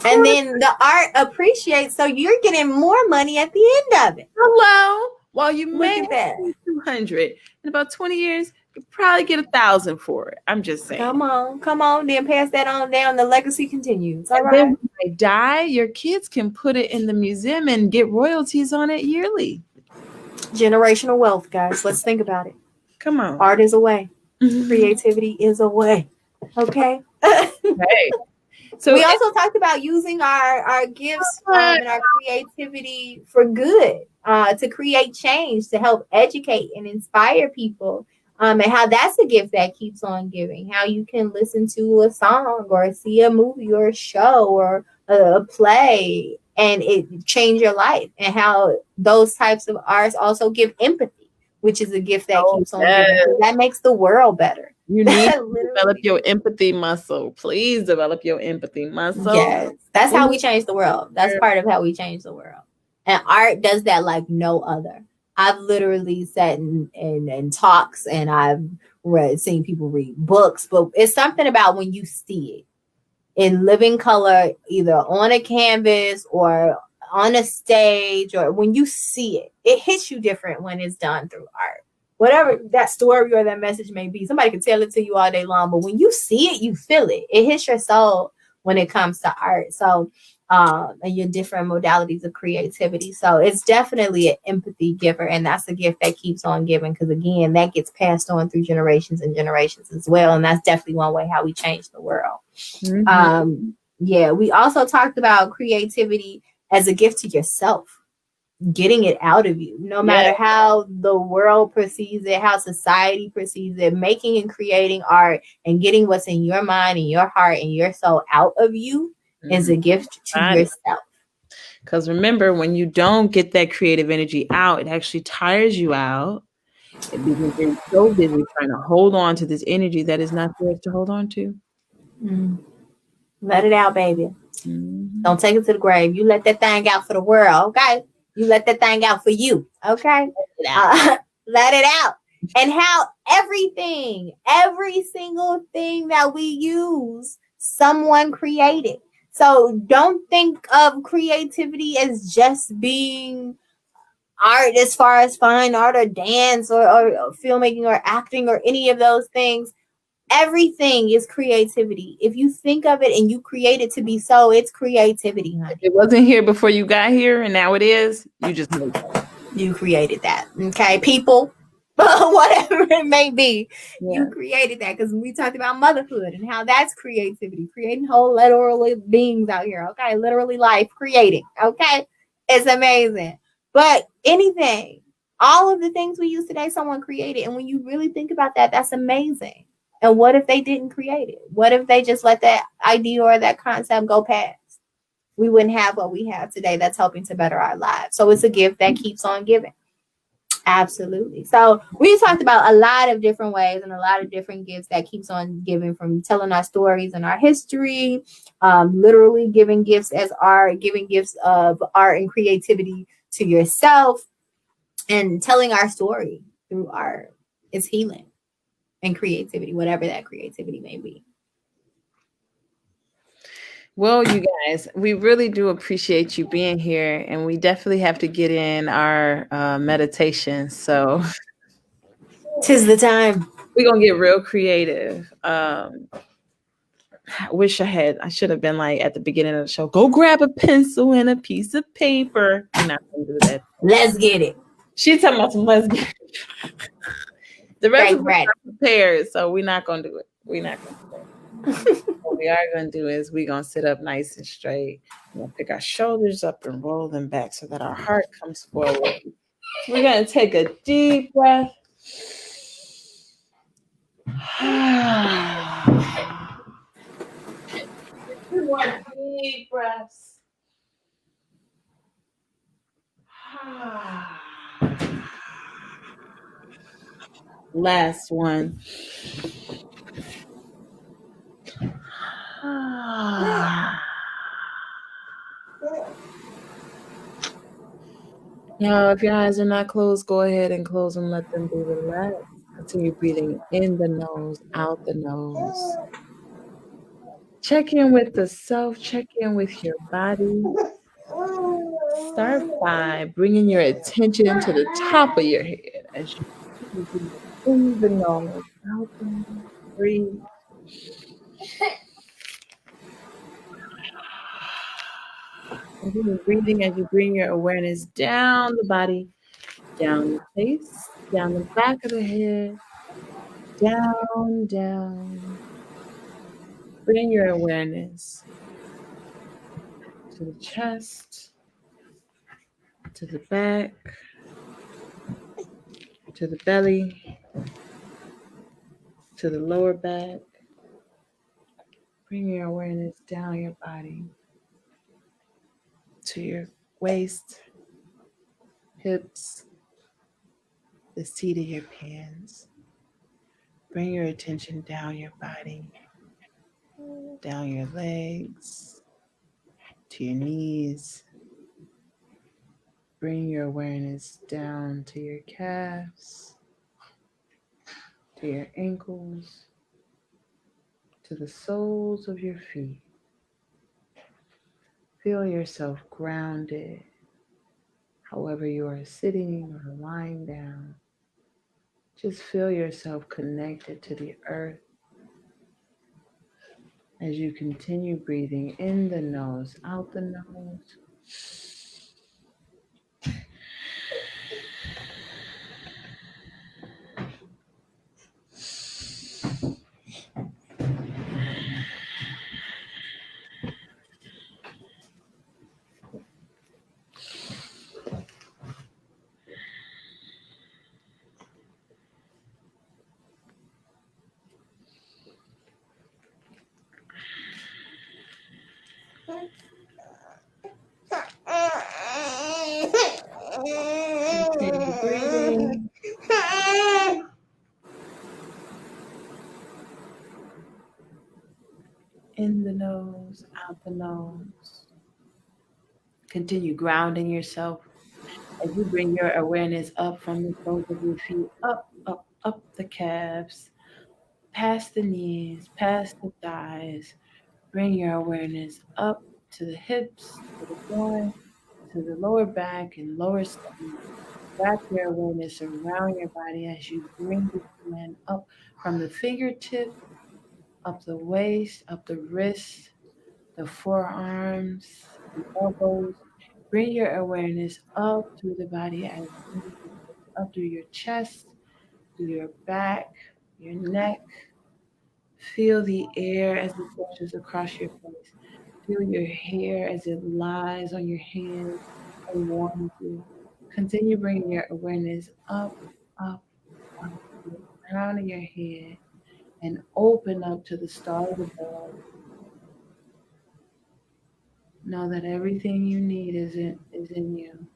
And then the art appreciates, so you're getting more money at the end of it. Hello. While you make $200 in about 20 years, you probably get $1,000 for it. I'm just saying. Come on. Then pass that on down. The legacy continues. All right. Then when I die, your kids can put it in the museum and get royalties on it yearly. Generational wealth, guys. Let's think about it. Come on. Art is a way. Creativity is a way. Okay. Hey. So we also talked about using our gifts and our creativity for good, to create change, to help educate and inspire people, and how that's a gift that keeps on giving. How you can listen to a song or see a movie or a show or a play and it change your life, and how those types of arts also give empathy. which is a gift that Oh, keeps on yes. giving, because that makes the world better. You need to develop Literally. your empathy muscle. Please develop your empathy muscle. Yes, that's how we change the world. That's part of how we change the world. And art does that like no other. I've literally sat in talks, and I've seen people read books, but it's something about when you see it in living color, either on a canvas or on a stage, or when you see it, it hits you different when it's done through art. Whatever that story or that message may be, somebody can tell it to you all day long, but when you see it, you feel it. It hits your soul when it comes to art. So, and your different modalities of creativity. So it's definitely an empathy giver, and that's a gift that keeps on giving, because again, that gets passed on through generations and generations as well. And that's definitely one way how we change the world. Yeah, we also talked about creativity as a gift to yourself, getting it out of you, no matter how the world perceives it, how society perceives it. Making and creating art and getting what's in your mind and your heart and your soul out of you is a gift to yourself. Because remember, when you don't get that creative energy out, it actually tires you out, because you're so busy trying to hold on to this energy that is not yours to hold on to. Let it out, baby. Don't take it to the grave. You let that thing out for the world, okay? You let that thing out for you, okay? Let it out. And how every single thing that we use, someone created. So don't think of creativity as just being art, as far as fine art or dance or filmmaking or acting or any of those things. Everything is creativity. If you think of it and you create it to be so, it's creativity, honey. It wasn't here before you got here, and now it is. You just made that. You created that. Okay, people, whatever it may be, you created that, because we talked about motherhood and how that's creativity, creating whole literal beings out here. Okay, literally life creating. Okay, it's amazing. But anything, all of the things we use today, someone created. And when you really think about that, that's amazing. And what if they didn't create it? What if they just let that idea or that concept go past? We wouldn't have what we have today that's helping to better our lives. So it's a gift that keeps on giving. Absolutely. So we talked about a lot of different ways and a lot of different gifts that keeps on giving, from telling our stories and our history, literally giving gifts as art, giving gifts of art and creativity to yourself, and telling our story through art is healing and creativity, whatever that creativity may be. Well, you guys, we really do appreciate you being here, and we definitely have to get in our meditation. So 'Tis the time. we're gonna get real creative. I wish I should have been like at the beginning of the show, go grab a pencil and a piece of paper. We're not gonna do that. Let's get it. She's talking about some let's get it. The rest of us Right. are prepared, so we're not gonna do it. We're not gonna do it. What we are gonna do is we're gonna sit up nice and straight. We're gonna pick our shoulders up and roll them back so that our heart comes forward. We're gonna take a deep breath. Two more deep breaths. Last one. Now, if your eyes are not closed, go ahead and close them. Let them be relaxed. Continue breathing in the nose, out the nose. Check in with the self. Check in with your body. Start by bringing your attention to the top of your head as you breathe in the nose, out the nose. Breathe. Continue breathing as you bring your awareness down the body, down the face, down the back of the head, down, down. Bring your awareness to the chest, to the back, to the belly, to the lower back. Bring your awareness down your body to your waist, hips, the seat of your pants. Bring your attention down your body, down your legs, to your knees. Bring your awareness down to your calves, to your ankles, to the soles of your feet. Feel yourself grounded, however you are sitting or lying down. Just feel yourself connected to the earth as you continue breathing in the nose, out the nose. Continue breathing in the nose, out the nose. Continue grounding yourself as you bring your awareness up from the soles of your feet, up the calves, past the knees, past the thighs. Bring your awareness up to the hips, to the groin, to the lower back and lower stomach. Wrap your awareness around your body as you bring the hand up from the fingertip, up the waist, up the wrists, the forearms, the elbows. Bring your awareness up through the body as you up through your chest, through your back, your neck. Feel the air as it pushes across your face. Feel your hair as it lies on your hands and warms you. Continue bringing your awareness up, up to the crown of your head and open up to the stars above. Know that everything you need is in you.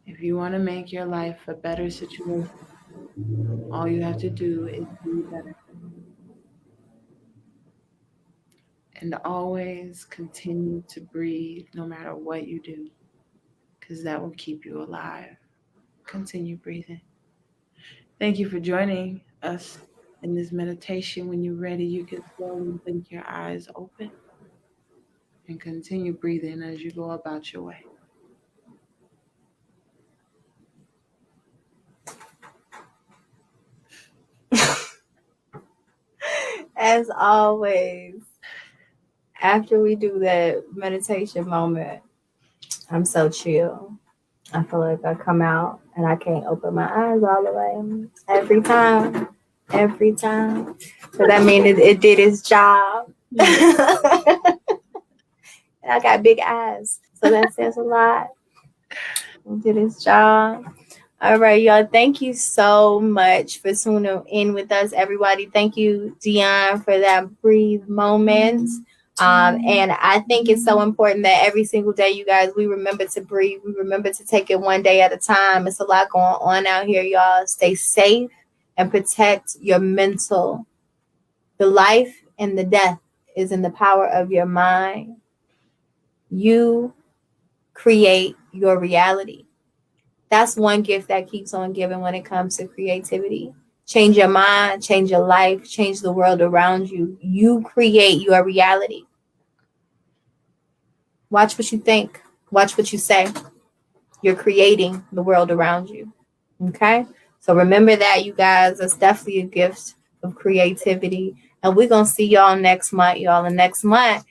If you want to make your life a better situation, all you have to do is be better. And always continue to breathe no matter what you do, because that will keep you alive. Continue breathing. Thank you for joining us in this meditation. When you're ready, you can slowly blink your eyes open and continue breathing as you go about your way. As always, after we do that meditation moment, I'm so chill. I feel like I come out and I can't open my eyes all the way every time. Every time. So that means it did its job. And I got big eyes. So that says a lot. It did its job. All right, y'all. Thank you so much for tuning in with us, everybody. Thank you, Dion, for that breathe moment. And I think it's so important that every single day, you guys, we remember to breathe. We remember to take it one day at a time. It's a lot going on out here, y'all. Stay safe and protect your mental. The life and the death is in the power of your mind. You create your reality. That's one gift that keeps on giving when it comes to creativity. Change your mind, change your life, change the world around you. You create your reality. Watch what you think, watch what you say. You're creating the world around you. Okay? So remember that, you guys. That's definitely a gift of creativity. And we're going to see y'all next month, y'all. And next month,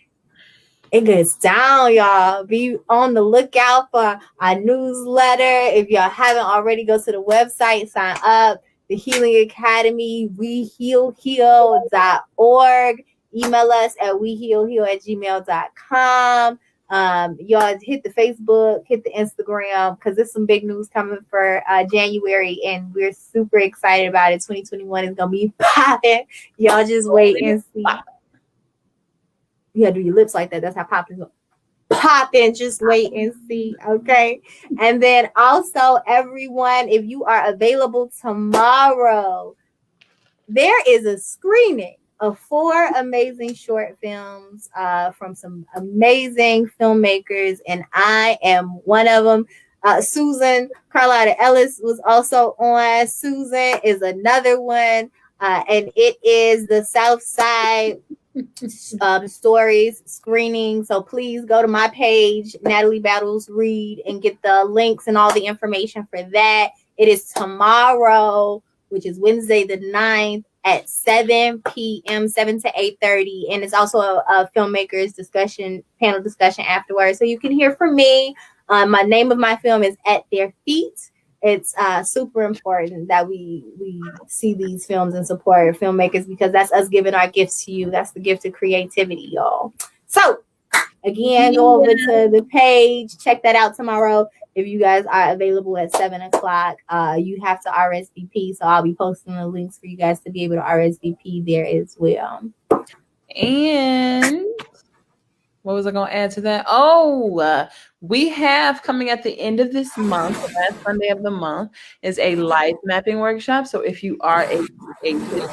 it gets down, y'all. Be on the lookout for our newsletter. If y'all haven't already, go to the website, sign up. The Healing Academy, wehealheal.org. Email us at wehealheal@gmail.com. Y'all hit the Facebook, hit the Instagram, because there's some big news coming for January, and we're super excited about it. 2021 is going to be popping. Y'all just wait and see. You gotta do your lips like that. That's how popping. pop in. Just wait and see. Okay. And then also, everyone, if you are available tomorrow, there is a screening of 4 amazing short films from some amazing filmmakers, and I am one of them. Susan Carlotta Ellis was also on. Susan is another one, and it is the South Side stories screening. So please go to my page, Natalie Battles Read, and get the links and all the information for that. It is tomorrow, which is Wednesday the 9th at 7 p.m., 7 to 8:30. And it's also a filmmakers discussion, panel discussion afterwards. So you can hear from me. My name of my film is At Their Feet. It's super important that we see these films and support filmmakers, because that's us giving our gifts to you. That's the gift of creativity, y'all. So again, go over to the page, check that out tomorrow. If you guys are available at 7 o'clock, you have to RSVP. So I'll be posting the links for you guys to be able to RSVP there as well. And what was I going to add to that? Oh, we have coming at the end of this month, the last Sunday of the month, is a life mapping workshop. So if you are a creative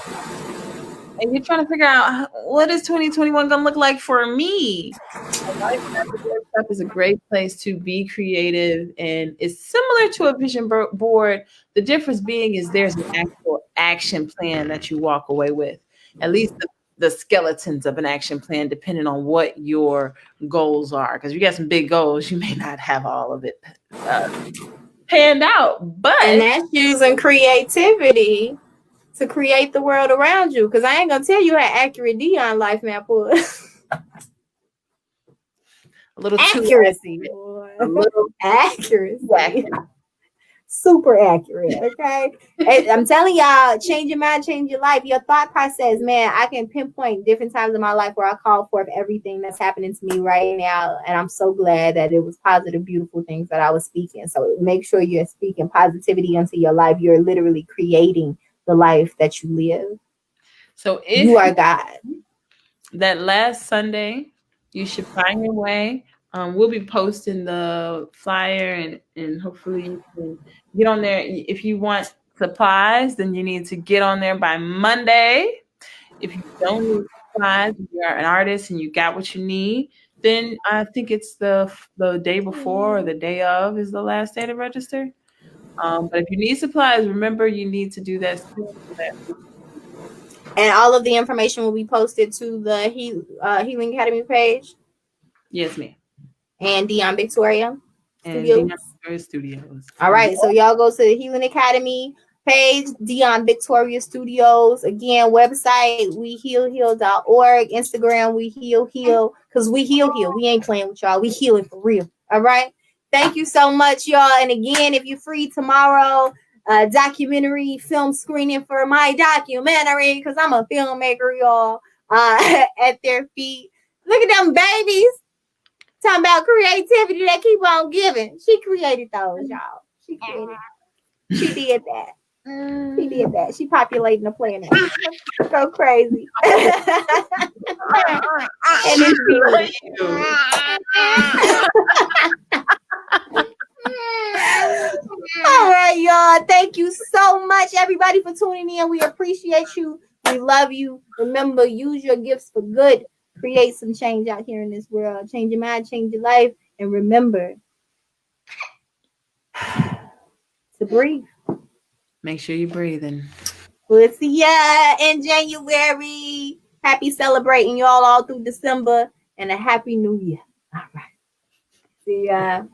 and you're trying to figure out what is 2021 going to look like for me, a life mapping workshop is a great place to be creative, and it's similar to a vision board. The difference being is there's an actual action plan that you walk away with, at least the skeletons of an action plan, depending on what your goals are. Because you got some big goals, you may not have all of it panned out, and that's using creativity to create the world around you. Because I ain't gonna tell you how accurate Dion life map was. A little accuracy. A little accuracy. Super accurate. Okay. I'm telling y'all, change your mind, change your life. Your thought process, man. I can pinpoint different times in my life where I call forth everything that's happening to me right now. And I'm so glad that it was positive, beautiful things that I was speaking. So make sure you're speaking positivity into your life. You're literally creating the life that you live. So if you are God. That last Sunday, you should find your way. We'll be posting the flyer, and hopefully you can get on there. If you want supplies, then you need to get on there by Monday. If you don't need supplies, if you are an artist and you got what you need, then I think it's the day before or the day of is the last day to register. But if you need supplies, remember you need to do that soon so that. And all of the information will be posted to the Healing Academy page. Yes, ma'am. And Dion Victoria Studios. All right, so y'all go to the Healing Academy page, Dion Victoria Studios. Again, website, wehealheal.org. Instagram, we heal, because we heal. We ain't playing with y'all. We healing for real. All right. Thank you so much, y'all. And again, if you're free tomorrow, documentary film screening for my documentary, because I'm a filmmaker, y'all, At Their Feet. Look at them babies. Talking about creativity that keep on giving. She created those, y'all. She created. She did that. She did that. She populating the planet. Go crazy. And it's all right, y'all. Thank you so much, everybody, for tuning in. We appreciate you. We love you. Remember, use your gifts for good. Create some change out here in this world. Change your mind, change your life. And remember to breathe. Make sure you're breathing. We'll see ya in January. Happy celebrating y'all all through December. And a happy new year. All right. See ya.